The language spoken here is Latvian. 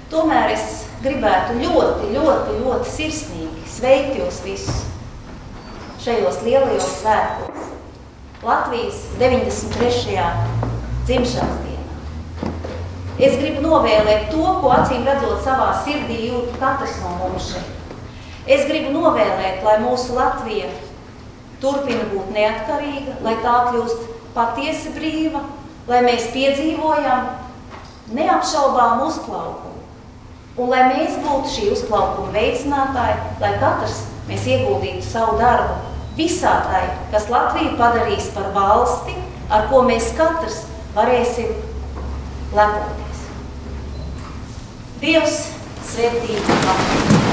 Tomēr es gribētu ļoti sirsnīgi sveikt jūs visus šajos lielajos svētkos. Latvijas 93. dzimšanas dienā. Es gribu novēlēt to, ko acīm redzot savā sirdī jūt katrs no mums šeit. Es gribu novēlēt, lai mūsu Latvija turpina būt neatkarīga, lai tā kļūst patiesi brīva, lai mēs piedzīvojam neapšaubām uzplaukumu. Un lai mēs būtu šī uzplaukuma veicinātāji, lai katrs mēs ieguldītu savu darbu visā tai, kas Latviju padarīs par valsti, ar ko mēs katrs varēsim lepoties. Dievs svētī Latviju!